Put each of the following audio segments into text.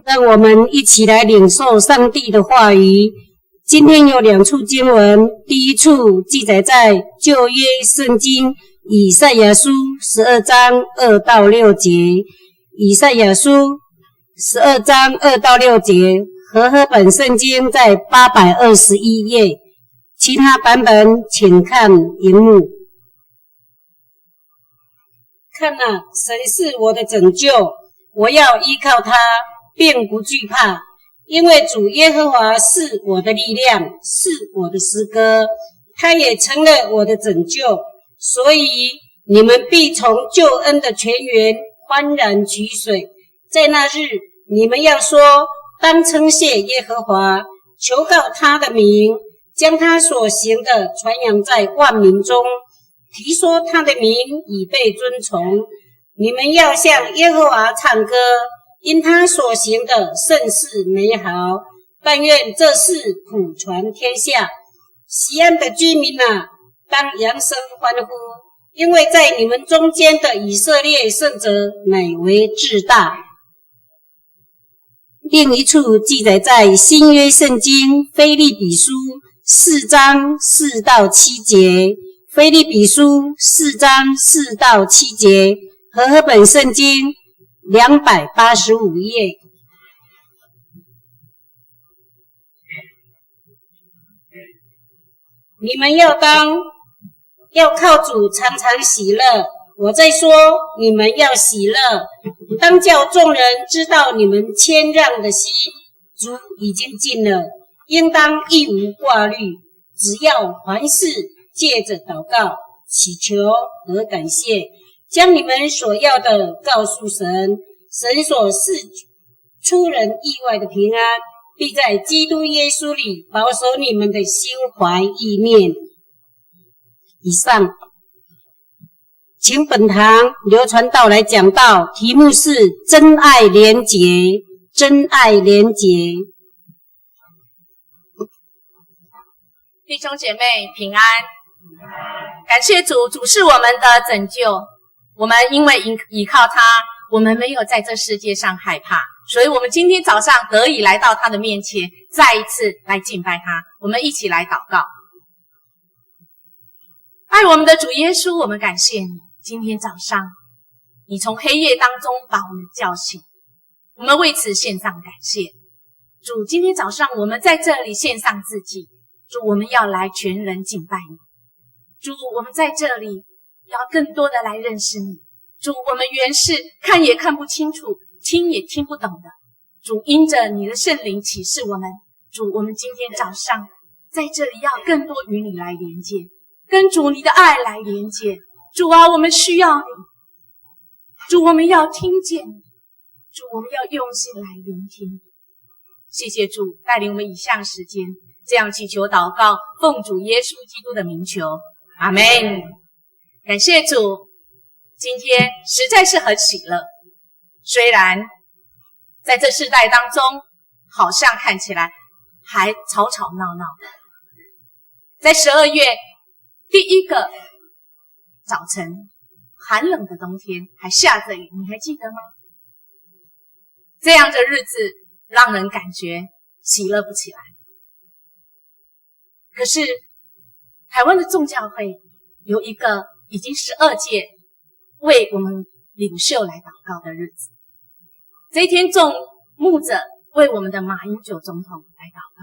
让我们一起来领受上帝的话语。今天有2处经文，第一处记载在旧约圣经以赛亚书12章2到6节，以赛亚书12章2到6节，和合本圣经在821页，其他版本请看荧幕。看啊，神是我的拯救，我要依靠他，并不惧怕，因为主耶和华是我的力量，是我的诗歌，他也成了我的拯救，所以你们必从救恩的泉源欢然取水。在那日，你们要说，当称谢耶和华，求告他的名，将他所行的传扬在万民中，提说他的名已被尊崇。你们要向耶和华唱歌，因他所行的甚是美好。但愿这事普传天下。西安的居民啊，当扬声欢呼，因为在你们中间的以色列圣者乃为至大。另一处记载在新约圣经腓立比书4章4到7节，腓立比书4章4到7节，和合本圣经285页。你们要靠主常常喜乐。我在说，你们要喜乐，当叫众人知道你们谦让的心，主已经尽了，应当一无挂虑，只要凡事借着祷告、祈求和感谢，将你们所要的告诉神，神所赐出人意外的平安，必在基督耶稣里保守你们的心怀意念。以上，请本堂刘传道来讲道，题目是真爱连结，真爱连结。弟兄姐妹平安，感谢主，主是我们的拯救。我们因为依靠他，我们没有在这世界上害怕，所以我们今天早上得以来到他的面前，再一次来敬拜他。我们一起来祷告。爱我们的主耶稣，我们感谢你，今天早上你从黑夜当中把我们叫醒，我们为此献上感谢。主，今天早上我们在这里献上自己，主，我们要来全人敬拜你。主，我们在这里要更多的来认识你。主，我们原是看也看不清楚，听也听不懂的。主，因着你的圣灵启示我们。主，我们今天早上在这里要更多与你来连接，跟主你的爱来连接。主啊，我们需要你。主，我们要听见你。主，我们要用心来聆听。谢谢主带领我们以下时间，这样祈求祷告，奉主耶稣基督的名求，阿们。感谢主，今天实在是很喜乐。虽然在这世代当中，好像看起来还吵吵闹闹的，在12月第一个早晨，寒冷的冬天，还下着雨，你还记得吗？这样的日子让人感觉喜乐不起来。可是台湾的众教会有一个已经12届为我们领袖来祷告的日子。这一天众牧者为我们的马英九总统来祷告。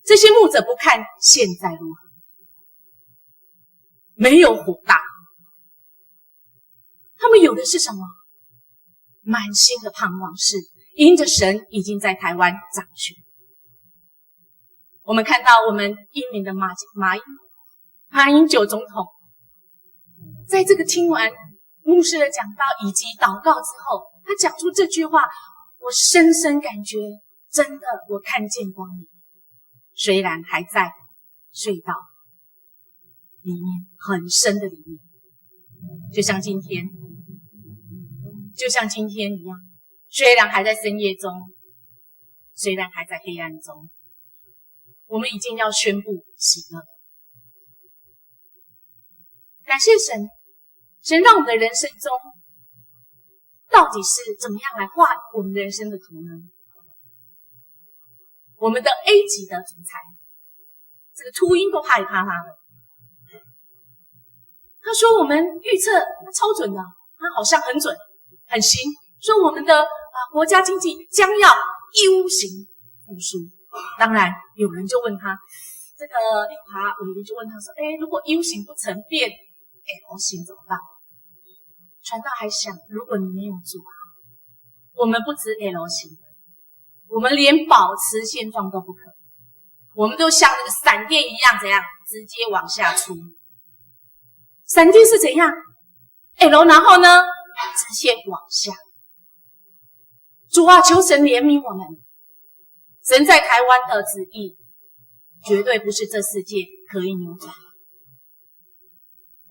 这些牧者不看现在如何，没有火大，他们有的是什么？满心的盼望是因着神已经在台湾掌权。我们看到我们英明的马英九总统，在这个听完牧师的讲道以及祷告之后，他讲出这句话，我深深感觉，真的我看见光明。虽然还在隧道里面，很深的里面，就像今天一样，虽然还在深夜中，虽然还在黑暗中，我们已经要宣布喜乐。感谢神，神让我们的人生中到底是怎么样来画我们的人生的图呢？我们的 A 级的总裁，这个秃鹰都害怕他了。他说我们预测超准的，他好像很准很行，说我们的国家经济将要 U 型复苏。当然有人就问他，这个立法委员就问他说，如果 U 型不成变 L 型怎么办？传道还想，如果你没有做好，我们不止 L 型，我们连保持现状都不可能，我们都像那个闪电一样，怎样直接往下出。闪电是怎样 L， 然后呢直线往下。主啊，求神怜悯我们，神在台湾的旨意绝对不是这世界可以扭转。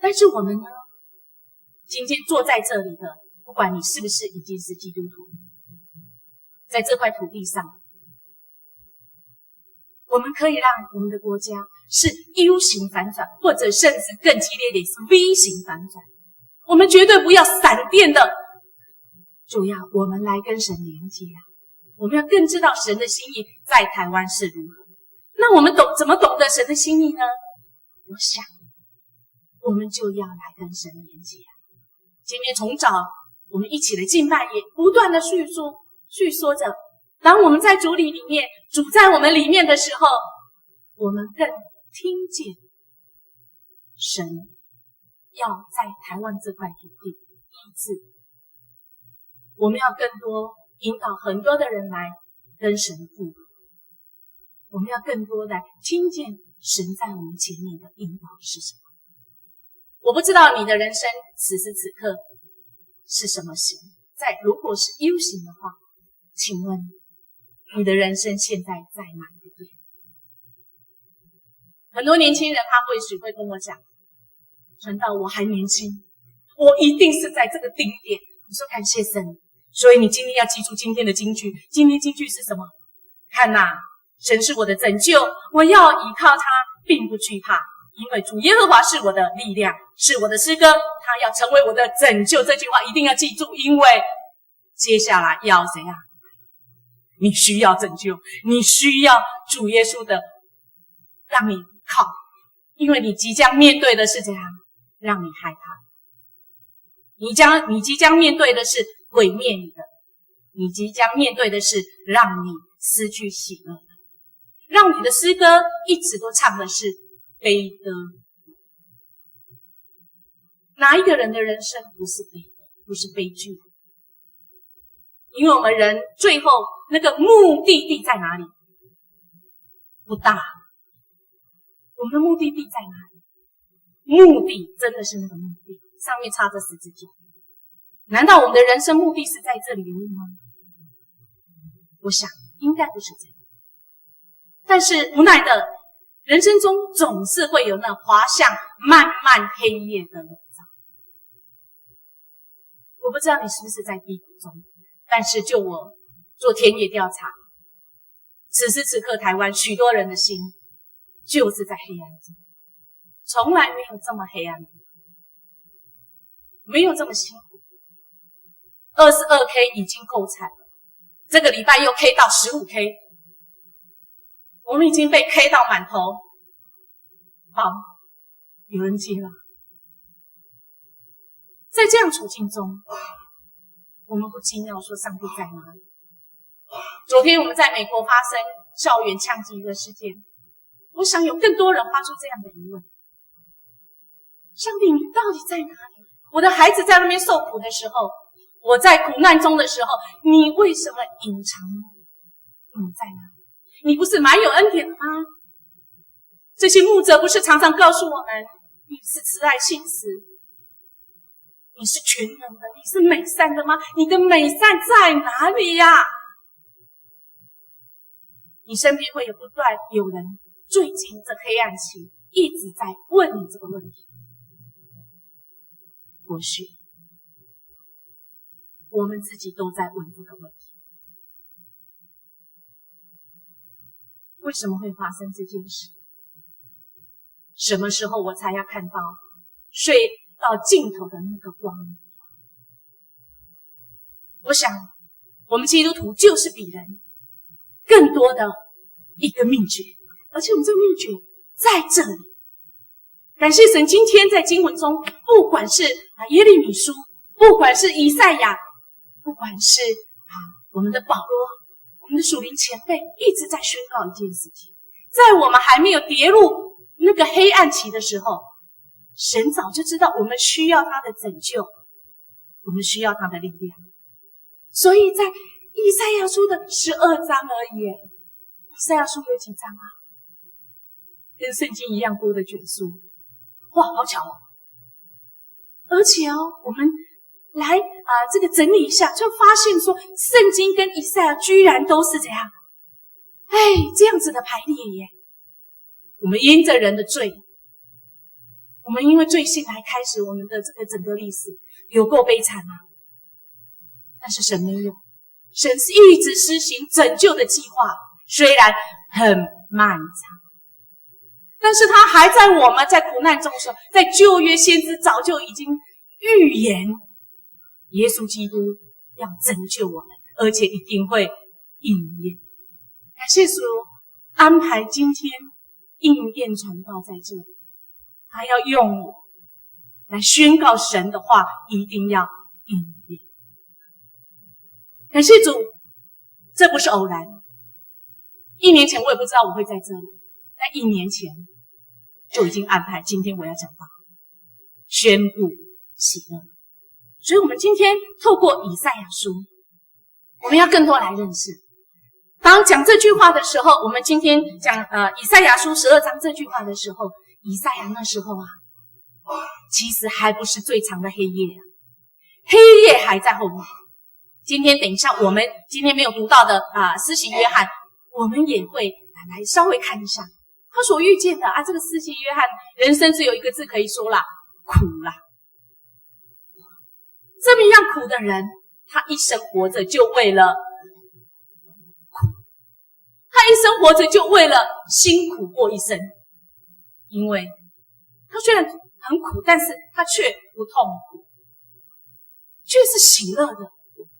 但是我们呢，今天坐在这里的，不管你是不是已经是基督徒，在这块土地上，我们可以让我们的国家是 U 型反转，或者甚至更激烈点是 V 型反转。我们绝对不要闪电的，就要我们来跟神连接啊！我们要更知道神的心意在台湾是如何。那我们怎么懂得神的心意呢？我想我们就要来跟神连接啊！今天从早我们一起来敬拜，也不断的叙说着，当我们在主里面，主在我们里面的时候，我们更听见神要在台湾这块土地医治。我们要更多引导很多的人来跟神复合，我们要更多的听见神在我们前面的引导是什么。我不知道你的人生此时此刻是什么型，如果是 U 型的话，请问你的人生现在在哪一个点？很多年轻人他或许会跟我讲，传道我还年轻，我一定是在这个顶点。我说感谢神，所以你今天要记住今天的金句。今天金句是什么？看哪，神是我的拯救，我要依靠他，并不惧怕，因为主耶和华是我的力量，是我的诗歌，他要成为我的拯救。这句话一定要记住，因为接下来要怎样？你需要拯救，你需要主耶稣的让你靠，因为你即将面对的是怎样让你害怕，你即将面对的是毁灭你的，你即将面对的是让你失去喜乐的，让你的诗歌一直都唱的是悲歌。哪一个人的人生不是悲歌，不是悲剧？因为我们人最后那个目的地在哪里？不大。我们的目的地在哪里？目的真的是那个目的，上面插着十字架。难道我们的人生目的是在这里而已吗？我想应该不是这样。但是无奈的，人生中总是会有那滑向漫漫黑夜的笼罩。我不知道你是不是在低谷中，但是就我做田野调查，此时此刻台湾许多人的心就是在黑暗中，从来没有这么黑暗，没有这么辛苦。22K 已经够惨了，这个礼拜又 K 到 15K， 我们已经被 K 到满头。好，有人接了。在这样处境中，我们不禁要说上帝在哪里？昨天我们在美国发生校园枪击的事件，我想有更多人发出这样的疑问：上帝，你到底在哪里？我的孩子在那边受苦的时候，我在苦难中的时候，你为什么隐藏呢？你在哪里？你不是蛮有恩典的吗？这些牧者不是常常告诉我们，你是慈爱信实，你是全能的，你是美善的吗？你的美善在哪里呀？你身边会不断有人最近这黑暗期一直在问你这个问题。或许我们自己都在问这个问题：为什么会发生这件事？什么时候我才要看到睡到尽头的那个光？我想我们基督徒就是比人更多的一个秘诀，而且我们这个秘诀在这里。感谢神，今天在经文中，不管是耶利米书，不管是以赛亚，不管是我们的保罗，我们的属灵前辈一直在宣告一件事情，在我们还没有跌入那个黑暗期的时候，神早就知道我们需要他的拯救，我们需要他的力量。所以在以赛亚书的12章而已。以赛亚书有几章啊？跟圣经一样多的卷数。哇，好巧哦！而且我们来这个整理一下，就发现说，圣经跟以赛亚居然都是怎样？这样子的排列耶。我们因着人的罪，我们因为罪性来开始我们的这个整个历史，有够悲惨啊！但是神没有，神是一直施行拯救的计划，虽然很漫长。但是他还在我们在苦难中的时候，在旧约先知早就已经预言耶稣基督要拯救我们，而且一定会应验。感谢主安排今天应验传道在这里，他要用我来宣告神的话一定要应验。感谢主，这不是偶然。1年前我也不知道我会在这里，但1年前就已经安排今天我要讲道，宣布喜乐。所以我们今天透过以赛亚书，我们要更多来认识。当讲这句话的时候，我们今天讲以赛亚书12章这句话的时候，以赛亚那时候其实还不是最长的黑夜黑夜还在后面。今天等一下我们今天没有读到的施洗约翰，我们也会来稍微看一下他所遇见的这个施洗约翰人生只有一个字可以说啦，苦啦。这么样苦的人，他一生活着就为了苦，他一生活着就为了辛苦过一生。因为他虽然很苦，但是他却不痛苦，却是喜乐的，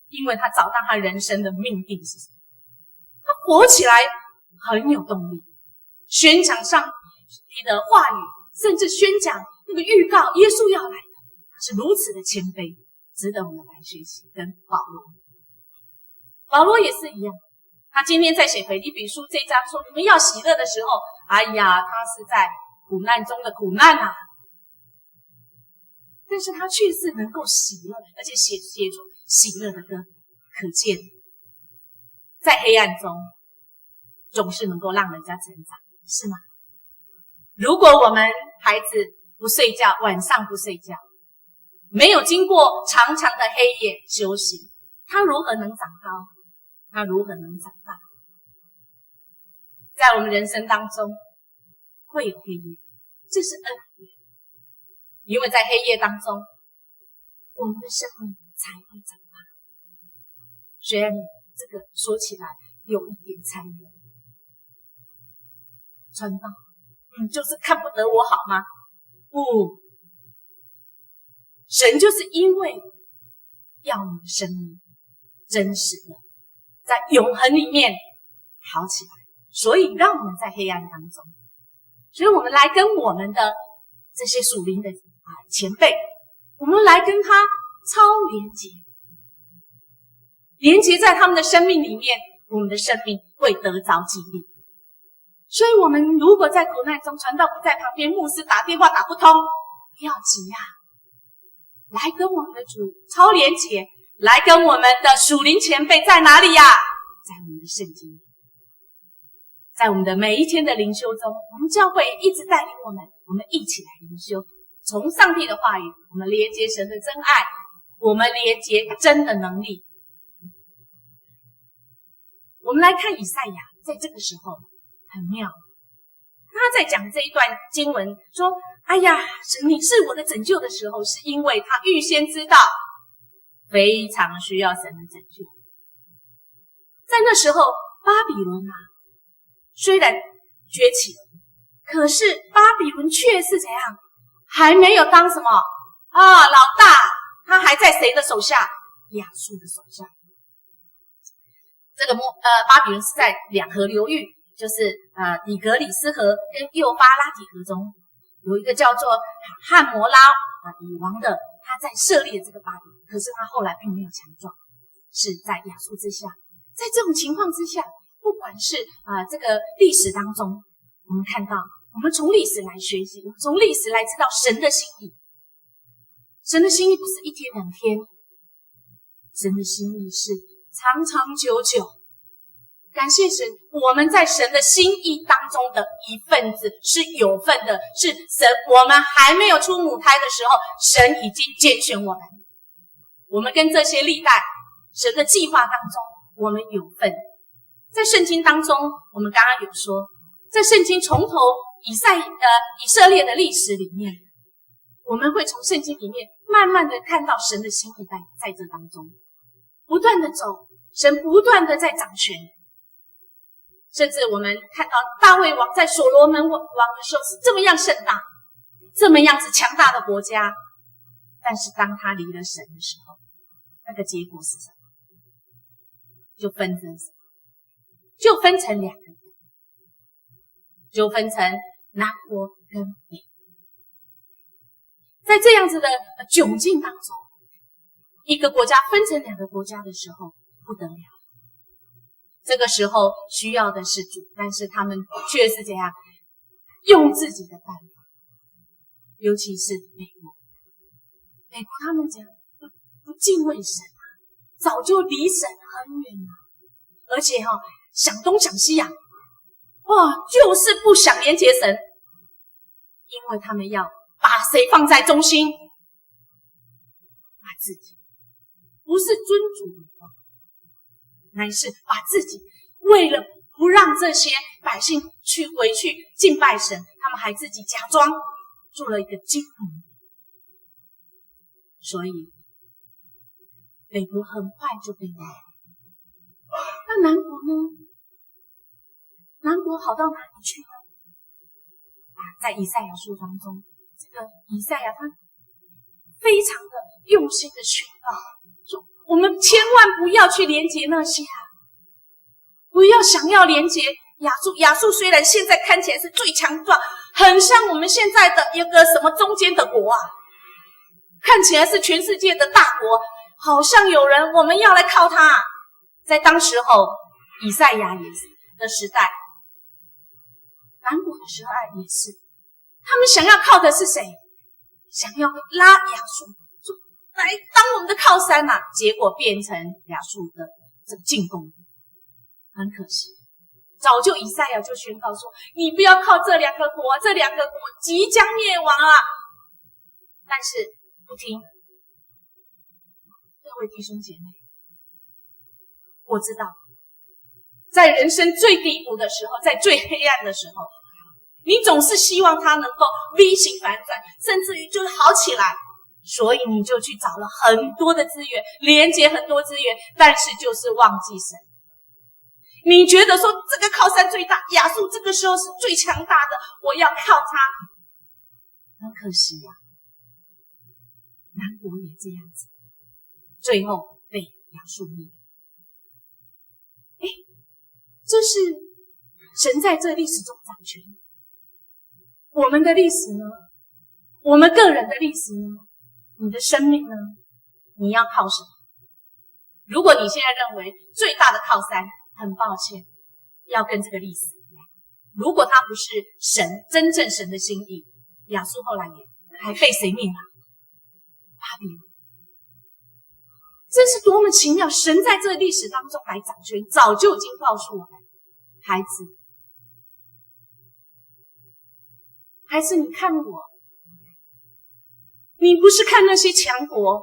因为他找到他人生的命定是什么。他活起来很有动力，宣讲上帝的话语，甚至宣讲那个预告耶稣要来的，是如此的谦卑，值得我们来学习。跟保罗也是一样，他今天在写腓立比书这一章说你们要喜乐的时候，他是在苦难中的苦难但是他却是能够喜乐，而且写出喜乐的歌，可见在黑暗中总是能够让人家成长，是吗？如果我们孩子不睡觉，晚上不睡觉，没有经过长长的黑夜休息，他如何能长高？他如何能长大？在我们人生当中会有黑夜，这是恩典，因为在黑夜当中我们的生命才会长大。虽然这个说起来有一点残忍，传道你就是看不得我好吗？不，神就是因为要你的生命真实的在永恒里面好起来，所以让我们在黑暗当中，所以我们来跟我们的这些属灵的前辈，我们来跟他超连结，连结在他们的生命里面，我们的生命会得着激励。所以我们如果在苦难中，传道不在旁边，牧师打电话打不通，不要急来跟我们的主超连结，来跟我们的属灵前辈在哪里在我们的圣经，在我们的每一天的灵修中，我们教会一直带领我们一起来灵修，从上帝的话语，我们连接神的真爱，我们连接真的能力。我们来看以赛亚，在这个时候很妙，他在讲这一段经文说，神你是我的拯救的时候，是因为他预先知道非常需要神的拯救。在那时候巴比伦虽然崛起，可是巴比伦却是怎样，还没有当什么老大，他还在谁的手下？亚述的手下。这个巴比伦是在两河流域，就是底格里斯河跟幼发拉底河中，有一个叫做汉摩拉底王的，他在设立这个巴比伦，可是他后来并没有强壮，是在亚述之下。在这种情况之下，不管是这个历史当中，我们看到，我们从历史来学习，我们从历史来知道神的心意。神的心意不是一天两天，神的心意是长长久久。感谢神，我们在神的心意当中的一份子，是有份的，是神我们还没有出母胎的时候，神已经拣选我们。我们跟这些历代神的计划当中，我们有份。在圣经当中，我们刚刚有说，在圣经从头以色列的历史里面，我们会从圣经里面慢慢的看到神的心意在这当中不断的走，神不断的在掌权。甚至我们看到大卫王在所罗门王的时候是这么样盛大，这么样子强大的国家，但是当他离了神的时候，那个结果是什么？就分成两个，就分成南国跟北国。在这样子的窘境当中，一个国家分成两个国家的时候，不得了。这个时候需要的是主，但是他们却是怎样用自己的办法，尤其是美国他们讲不敬畏神早就离神很远了，而且想东想西就是不想连接神，因为他们要把谁放在中心？把自己，不是尊主的话，乃是把自己，为了不让这些百姓回去敬拜神，他们还自己假装做了一个精灵。所以北国很快就被灭。那南国呢？南国好到哪里去呢？在以赛亚书当中，这个以赛亚他非常的用心的宣告，说我们千万不要去连结那些不要想要连结亚述。亚述虽然现在看起来是最强壮，很像我们现在的一个什么中间的国看起来是全世界的大国，好像有人我们要来靠他。在当时候以赛亚的时代，南国的时代也是，他们想要靠的是谁？想要拉亚述来当我们的靠山结果变成亚述的这个进攻。很可惜，早就以赛亚就宣告说，你不要靠这两个国，这两个国即将灭亡但是不听。各位弟兄姐妹，我知道在人生最低谷的时候，在最黑暗的时候，你总是希望它能够 V 型反转，甚至于就好起来，所以你就去找了很多的资源，连接很多资源，但是就是忘记神。你觉得说这个靠山最大，亚述这个时候是最强大的，我要靠它。很可惜南国也这样子，最后被亚述灭。这是神在这历史中掌权。我们的历史呢？我们个人的历史呢？你的生命呢？你要靠什么？如果你现在认为最大的靠山，很抱歉，要跟这个历史一样。如果它不是真正神的心意，亚述后来也还被谁灭了？巴比伦。这是多么奇妙！神在这历史当中来掌权，早就已经告诉我们，孩子，你看我，你不是看那些强国，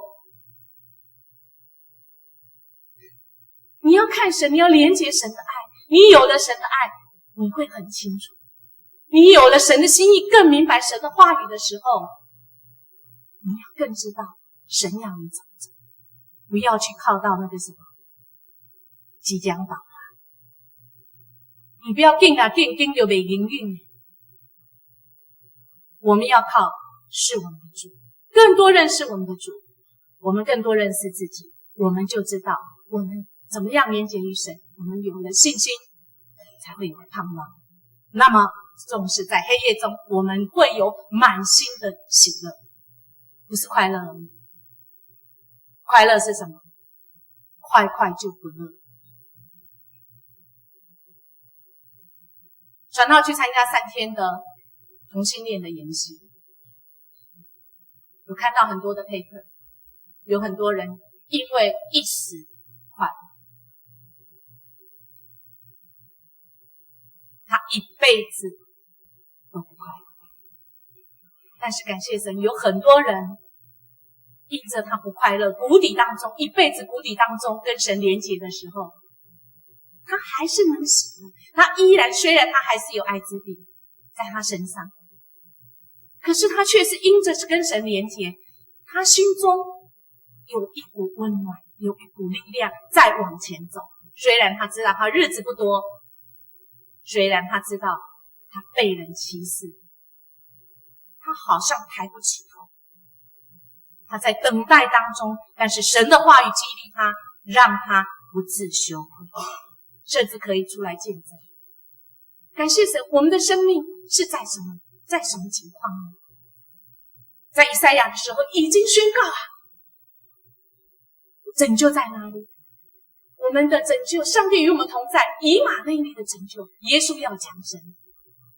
你要看神，你要连接神的爱。你有了神的爱，你会很清楚，你有了神的心意，更明白神的话语的时候，你要更知道神要你怎么走，不要去靠到那个什么即将倒塌。你不要定就没灵运。我们要靠是我们的主，更多认识我们的主，我们更多认识自己，我们就知道我们怎么样连结于神，我们有了信心才会有盼望。那么纵使在黑夜中，我们会有满心的喜乐，不是快乐而已。快乐是什么？快快就不乐。传道去参加3天的同性恋的研习，有看到很多的 paper， 有很多人因为一时快乐，他一辈子都不快乐。但是感谢神，有很多人因着他不快乐，谷底当中，一辈子谷底当中跟神连结的时候，他还是能喜乐，他依然，虽然他还是有艾滋病在他身上，可是他却是因着跟神连结，他心中有一股温暖，有一股力量在往前走。虽然他知道他日子不多，虽然他知道他被人歧视，他好像抬不起头，他在等待当中，但是神的话语激励他，让他不自羞愧，甚至可以出来见证。感谢神，我们的生命是在什么情况呢？在以赛亚的时候已经宣告拯救在哪里？我们的拯救，上帝与我们同在，以马内利的拯救，耶稣要降生。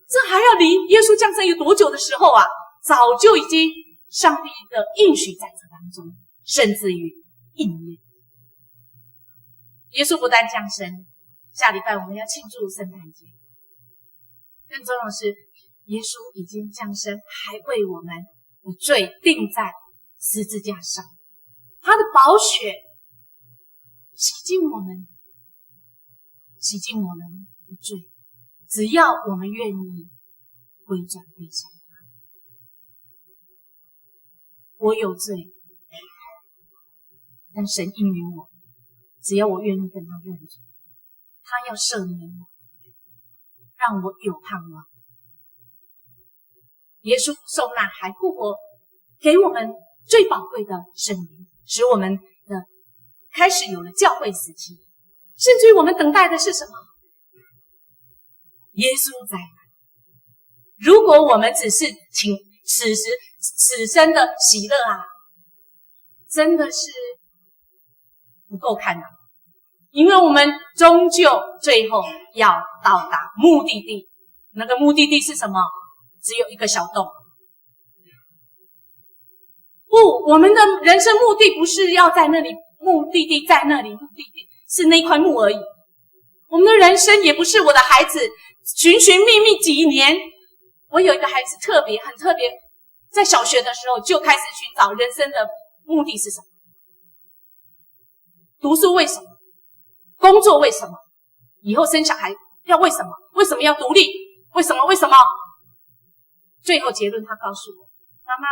这还要离耶稣降生有多久的时候啊？早就已经上帝的应许在这当中，甚至于应验。耶稣不但降生，下礼拜我们要庆祝圣诞节，更重要的是耶稣已经降生，还为我们的罪钉在十字架上，他的宝血洗净我们的罪，只要我们愿意归转归向他。我有罪，但神应允我，只要我愿意跟他认罪，他要赦免我，让我有盼望。耶稣受难还复活，给我们最宝贵的生命，使我们的开始有了教会时期，甚至于我们等待的是什么？耶稣再来。如果我们只是请此生的喜乐真的是不够看因为我们终究最后要到达目的地，那个目的地是什么？只有一个小洞。不，我们的人生目的不是要在那里，目的地在那里，目的地是那块木而已。我们的人生也不是我的孩子寻寻觅觅几年。我有一个孩子很特别，在小学的时候就开始寻找人生的目的是什么？读书为什么？工作为什么？以后生小孩要为什么？为什么要独立？为什么？最后结论他告诉我，妈妈，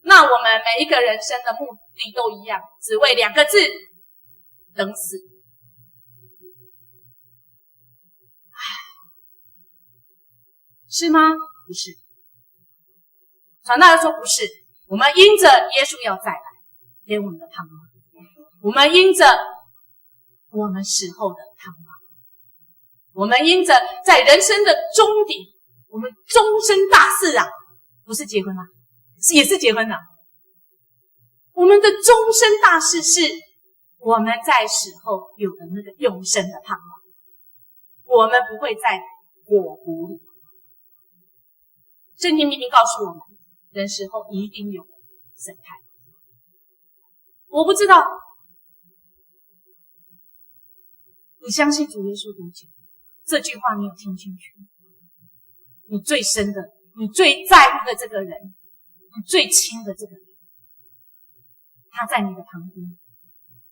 那我们每一个人生的目的都一样，只为2个字，等死。是吗？不是。传道人说不是，我们因着耶稣要再来，给我们的盼望，我们因着我们死后的盼望，我们因着在人生的终点，我们终身大事不是结婚也是结婚我们的终身大事是我们在死后有的那个永生的盼望，我们不会在火湖里。圣经明明告诉我们，人死后一定有审判。我不知道你相信主耶稣多久？这句话你有听进去？你最深的，你最在乎的这个人，你最亲的这个人，他在你的旁边，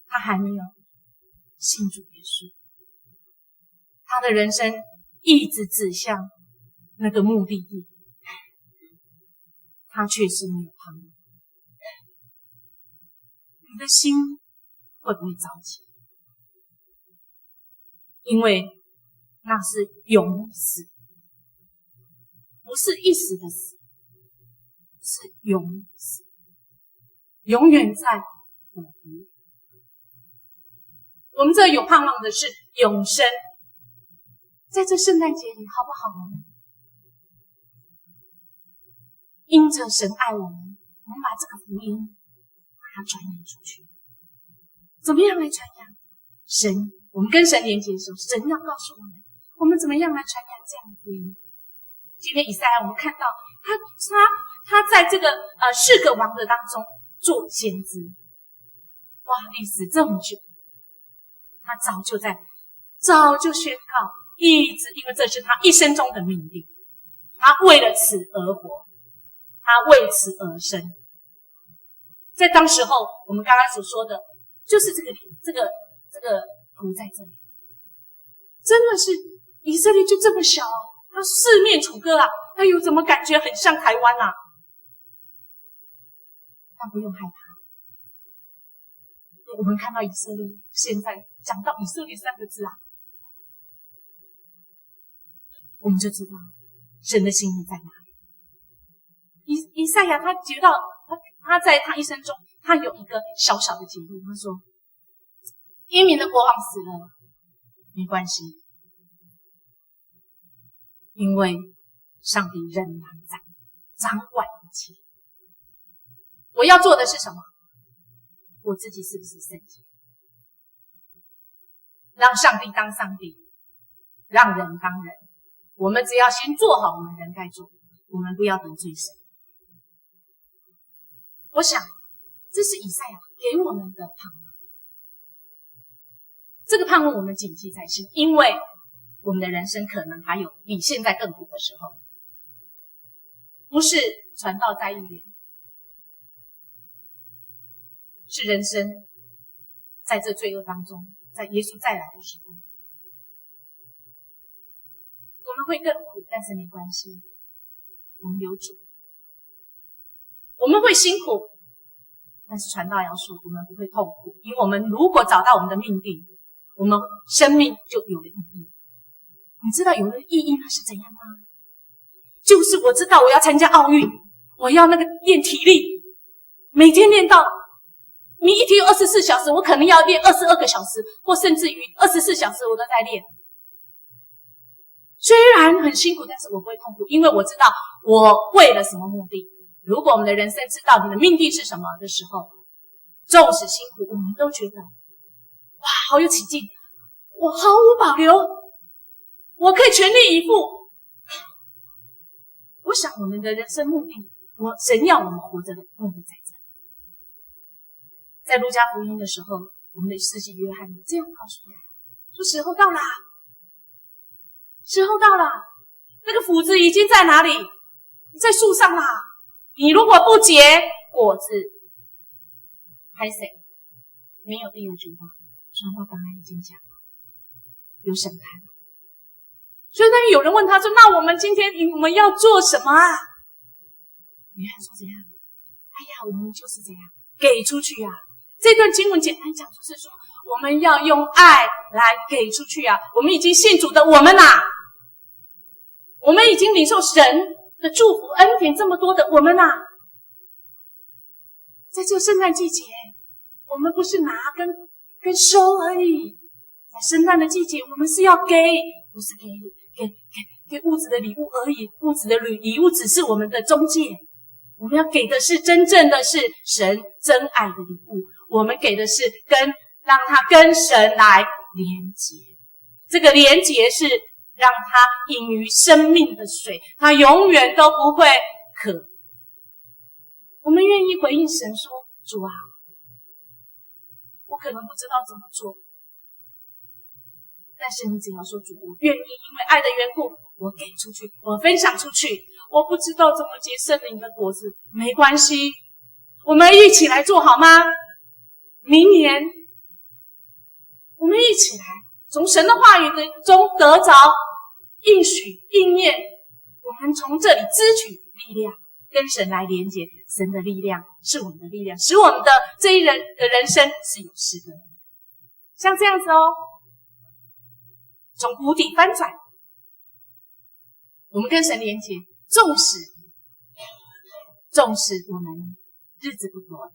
他还没有信主耶稣，他的人生一直指向那个目的地，他确实没有盼望。你的心会不会着急？因为那是永死，不是一时的死，是永死，永远在火湖。我们这有盼望的是永生。在这圣诞节里，好不好呢？因着神爱我们把这个福音把它传扬出去。怎么样来传扬？我们跟神连接的时候，神要告诉我们怎么样来传扬这样的福音。今天以赛亚我们看到他在这个4个王的当中做先知，哇，历史这么久，他早就宣告，一直因为这是他一生中的命令，他为了此而活，他为此而生。在当时候我们刚刚所说的就是这个图在这里，真的是以色列就这么小啊，他四面楚歌啊，他有怎么感觉很像台湾啊？但不用害怕，我们看到以色列，现在讲到以色列3个字啊，我们就知道神的心意在哪里。以赛亚他觉到他在他一生中，他有一个小小的结论，他说耶民的国王死了，没关系，因为上帝仍然掌管一切。我要做的是什么？我自己是不是圣洁？让上帝当上帝，让人当人。我们只要先做好我们人该做，我们不要得罪神。我想这是以赛亚给我们的盼望，这个盼望我们谨记在心，因为我们的人生可能还有比现在更苦的时候，不是传道在一年，是人生在这罪恶当中，在耶稣再来的时候，我们会更苦，但是没关系，我们有主。我们会辛苦，但是传道要说我们不会痛苦，因为我们如果找到我们的命定，我们生命就有了意义。你知道有了意义那是怎样吗？就是我知道我要参加奥运，我要那个练体力，每天练到你一天有24小时，我可能要练22个小时，或甚至于24小时我都在练。虽然很辛苦，但是我不会痛苦，因为我知道我为了什么目的。如果我们的人生知道你的命定是什么的时候，纵使辛苦，我们都觉得哇，好有起劲，我毫无保留，我可以全力以赴。我想我们的人生目的，神要我们活着的目的在这里。在路加福音的时候，我们的司机约翰这样告诉我们说，时候到了，时候到了，那个斧子已经在哪里？在树上啦。你如果不结果子，拍谁？没有第二句话，传道刚才已经讲了，有审判。所以有人问他说，那我们今天我们要做什么啊？约翰说怎样？哎呀，我们就是这样给出去啊。这段经文简单讲就是说，我们要用爱来给出去啊。我们已经信主的我们啊，我们已经领受神的祝福恩典这么多的我们啊，在这个圣诞季节，我们不是拿跟收而已。在圣诞的季节，我们是要给，不是给物质的礼物而已。物质的礼物只是我们的中介，我们要给的是真正的是神真爱的礼物。我们给的是让它跟神来连结，这个连结是让它饮于生命的水，它永远都不会渴。我们愿意回应神说，主啊，我可能不知道怎么做，但是你只要说，主，我愿意因为爱的缘故，我给出去，我分享出去。我不知道怎么结圣灵的果子，没关系，我们一起来做好吗？明年我们一起来从神的话语中得着应许应验，我们从这里支取力量，跟神来连结。神的力量是我们的力量，使我们的这一人的人生是有事的，像这样子哦，从谷底翻转。我们跟神连结，纵使我们日子不多，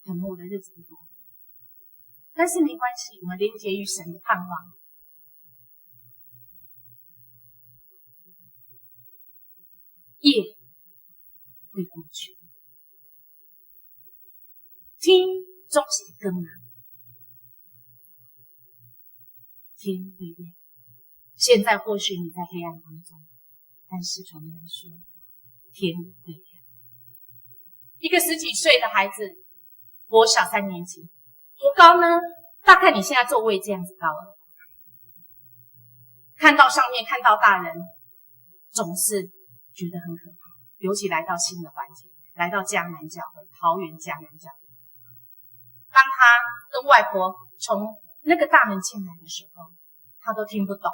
很末的日子不多，但是没关系，我们连接于神的盼望。夜会过去，天总是会光啊，天会亮。现在或许你在黑暗当中，但是传来说，天会亮。一个10几岁的孩子，国小3年级，多高呢？大概你现在座位这样子高了。看到上面，看到大人，总是觉得很可怕。尤其来到新的环境，来到迦南教会，桃园迦南教会。当他跟外婆从那个大门进来的时候，他都听不懂。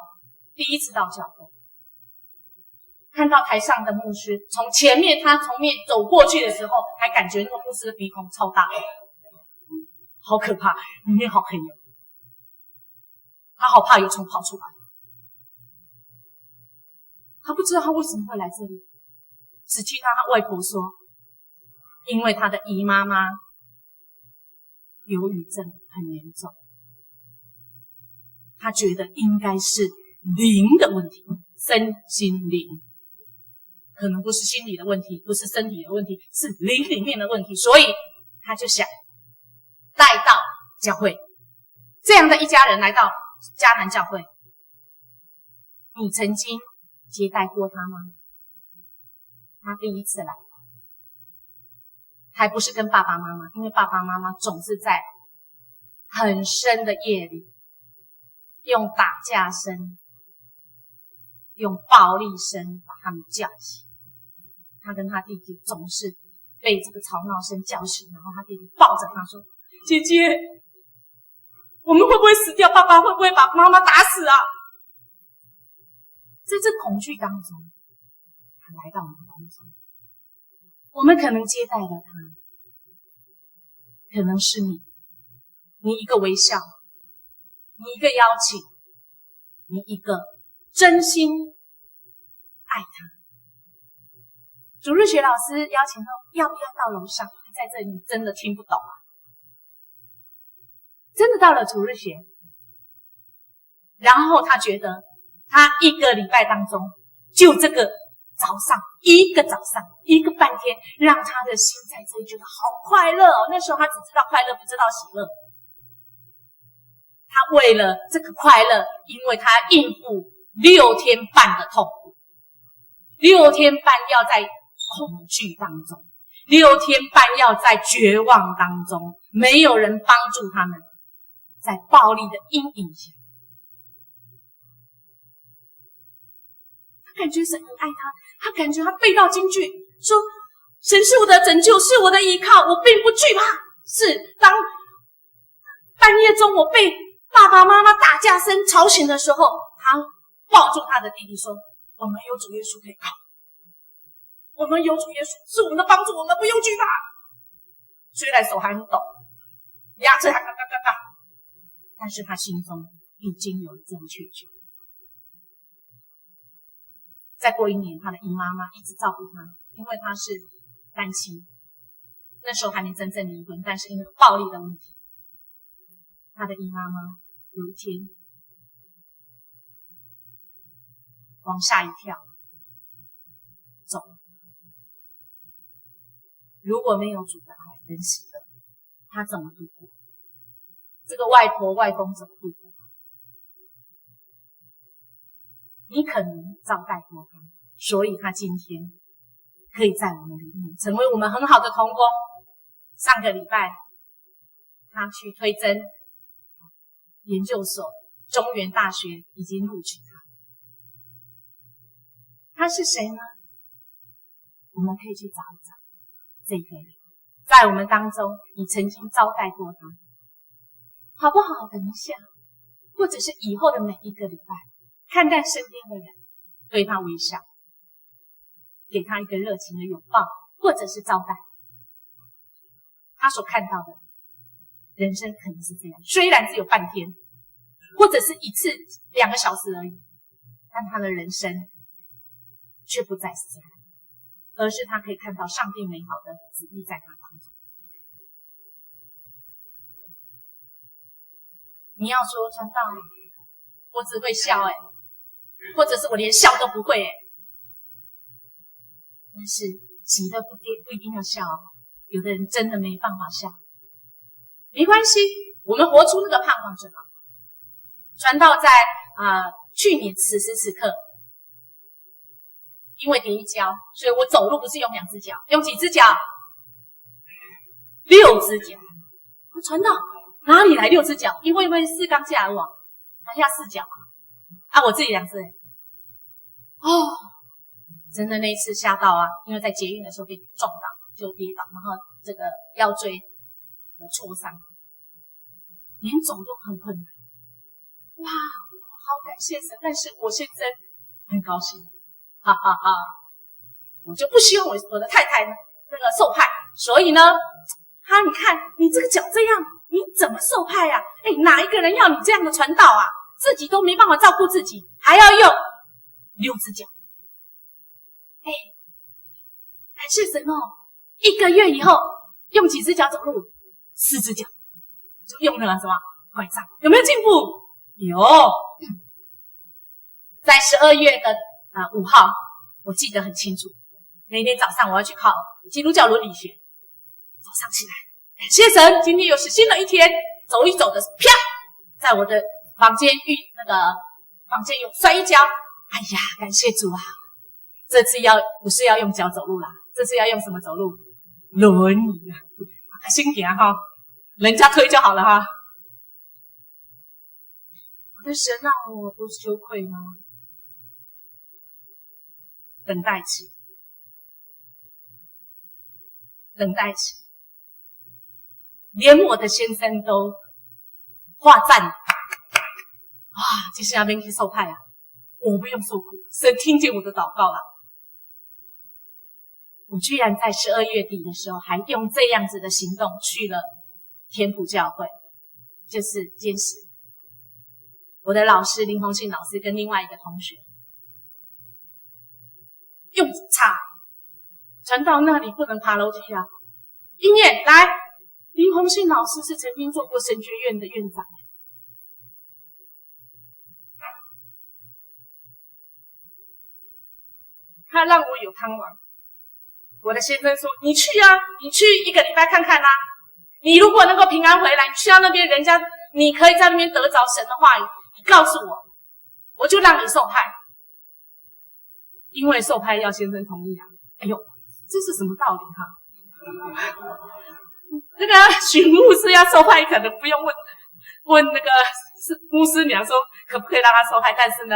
第一次到教会，看到台上的牧师从前面走过去的时候，还感觉那个牧师的鼻孔超大，好可怕，里面好黑哦。他好怕有虫跑出来，他不知道他为什么会来这里，只听到他外婆说，因为他的姨妈妈忧郁症很严重，他觉得应该是灵的问题，身心灵，可能不是心理的问题，不是身体的问题，是灵里面的问题，所以他就想带到教会。这样的一家人来到迦南教会，你曾经接待过他吗？他第一次来，还不是跟爸爸妈妈，因为爸爸妈妈总是在很深的夜里用打架声，用暴力声把他们叫醒。他跟他弟弟总是被这个吵闹声叫醒，然后他弟弟抱着他说，姐姐，我们会不会死掉？爸爸会不会把妈妈打死啊？在这恐惧当中，他来到我们当中，我们可能接待了他，可能是你一个微笑，你一个邀请，你一个真心爱他。主日学老师邀请他要不要到楼上，因为在这里你真的听不懂啊。真的到了主日学，然后他觉得他一个礼拜当中就这个早上一个半天，让他的心在这里觉得好快乐哦。那时候他只知道快乐，不知道喜乐。他为了这个快乐，因为他应付6天半的痛苦，6天半要在恐惧当中，6天半要在绝望当中，没有人帮助他们，在暴力的阴影下，他感觉神很爱他，他感觉他背到金句说，神是我的拯救，是我的依靠，我并不惧怕。是当半夜中我被爸爸妈妈打架声吵醒的时候，他抱住他的弟弟说，我们有主耶稣可以靠，我们有主耶稣是我们的帮助，我们不用惧怕。虽然手还很抖，牙齿还嘎嘎嘎嘎，但是他心中已经有了这样确据。再过1年，他的姨妈妈一直照顾他，因为他是单亲，那时候还没真正离婚，但是因为暴力的问题，他的姨妈妈有一天往下一跳走。如果没有主的爱跟喜乐，他怎么度过？这个外婆外公怎么度过？你可能招待过他，所以他今天可以在我们里面成为我们很好的同工。上个礼拜他去推甄研究所，中原大学已经录取他。他是谁呢？我们可以去找一找这个人，在我们当中你曾经招待过他，好不好？等一下，或者是以后的每一个礼拜，看看身边的人，对他微笑，给他一个热情的拥抱，或者是招待。他所看到的人生可能是这样，虽然只有半天，或者是一次2个小时而已，但他的人生却不再是这样，而是他可以看到上帝美好的旨意在他当中。你要说传道，我只会笑或者是我连笑都不会但是喜乐不一定要笑，有的人真的没办法笑，没关系，我们活出那个盼望就好。传道在去年此时此刻，因为跌一跤，所以我走路不是用2只脚，用几只脚？6只脚。我传道哪里来6只脚？因为4缸架网，拿下4脚我自己2只真的那一次吓到因为在捷运的时候被撞到，就跌倒，然后这个腰椎有挫伤，连走都很困难。哇，好感谢神！但是我先生很高兴，哈哈哈！我就不希望我的太太呢那个受害，所以呢，你看你这个脚这样，你怎么受害啊？哪一个人要你这样的传道啊？自己都没办法照顾自己，还要用6只脚。感谢神1个月以后用几只脚走路？4只脚，就用了什么拐杖？有没有进步？有。在12月的5号，我记得很清楚，那天早上我要去考基督教伦理学，早上起来，感谢神，今天又是新的一天，走一走的啪，在我的房间又摔一跤，哎呀，感谢主啊！这次不是要用脚走路啦，这次要用什么走路？轮椅先行人家推就好了我的神让我不羞愧吗？等待期，连我的先生都画赞接下来边去受害我不用受苦，神听见我的祷告我居然在12月底的时候还用这样子的行动去了天普教会，就是坚持我的老师林宏信老师跟另外一个同学用叉传到那里不能爬楼梯音乐来，林宏信老师是曾经做过神学院的院长他让我有盼望。我的先生说你去你去1个礼拜看看你如果能够平安回来，你去到那边人家你可以在那边得着神的话语，你告诉我，我就让你受派。因为受派要先生同意哎呦，这是什么道理那个许牧师要受派，可能不用问那个牧师娘说可不可以让他受派，但是呢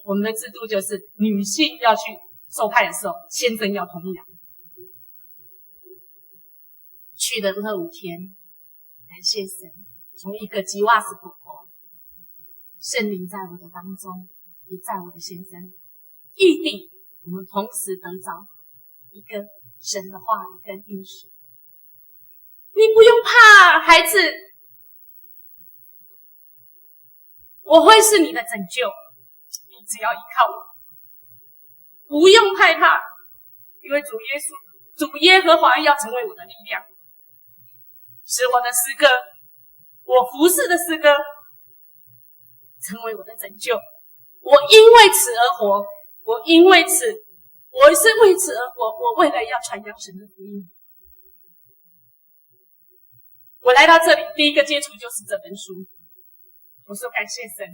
我们的制度就是女性要去受派的时候，先生要同意去的那5天，感谢神，从一个吉瓦斯婆婆，圣灵在我的当中，也在我的先生异地，我们同时得着一个神的话语跟应许。你不用怕，孩子，我会是你的拯救，你只要依靠我，不用害怕，因为主耶和华要成为我的力量，使我的诗歌，我服侍的诗歌成为我的拯救。我因为此而活，我是为此而活，我为了要传扬神的福音。我来到这里，第一个接触就是这本书。我说感谢神，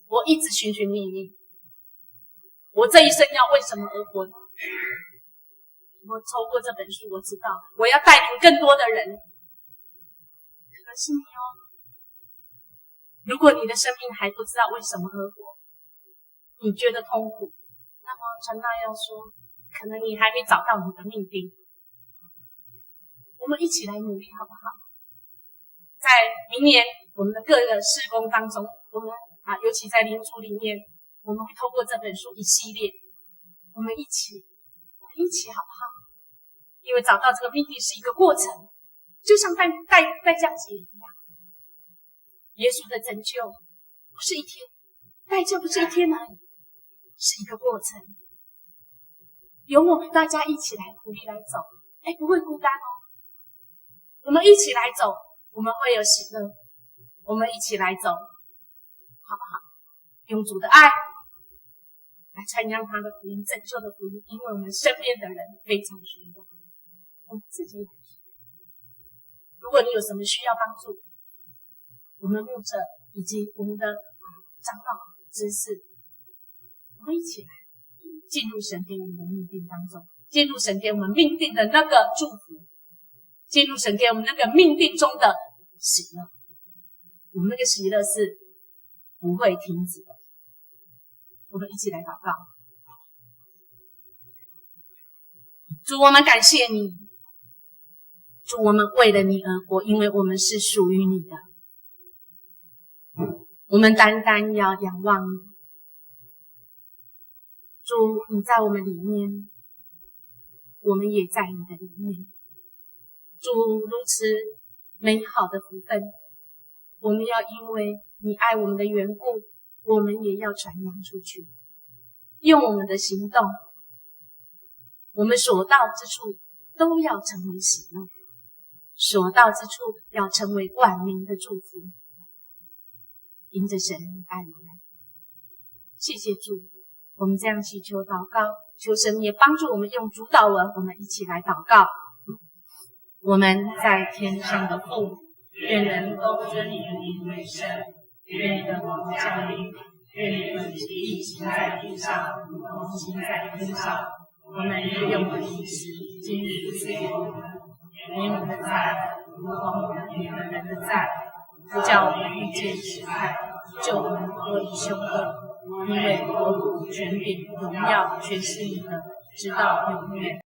我一直寻寻觅觅，我这一生要为什么而活呢？我透过这本书，我知道我要带领更多的人。可是如果你的生命还不知道为什么而活，你觉得痛苦，那么传道要说，可能你还没找到你的命定。我们一起来努力好不好？在明年我们的各个事工当中，我们尤其在灵组里面，我们会透过这本书一系列，我们一起好不好？因为找到这个命定是一个过程，就像代价节一样。耶稣的拯救不是一天，代价不是一天而已，是一个过程。由我们大家一起来努力来走，不会孤单我们一起来走，我们会有喜乐，我们一起来走，好不好？用主的爱来传扬他的福音，拯救的福音，因为我们身边的人非常需要，我们自己也需要。如果你有什么需要帮助，我们牧者以及我们的长老、执事，我们一起来进入神给我们的命定当中，进入神给我们命定的那个祝福，进入神给我们那个命定中的喜乐。我们那个喜乐是不会停止的。我们一起来祷告。主，我们感谢你。主，我们为了你而活，因为我们是属于你的。我们单单要仰望你。主，你在我们里面，我们也在你的里面。主，如此美好的福分，我们要因为你爱我们的缘故，我们也要传扬出去，用我们的行动，我们所到之处都要成为喜乐，所到之处要成为万民的祝福。因着神爱我们，谢谢主，我们这样祈求祷告，求神也帮助我们用主祷文，我们一起来祷告。我们在天上的父，愿人都尊你的名为圣，愿你的国降临，愿你的旨意行在地上，如同行在天上。我们日用的饮食，今日赐给我们，免我们的债，如同我们免了人的债，不叫我们遇见试探，救我们脱离凶恶。因为国度、权柄、荣耀，全是你的，直到永远。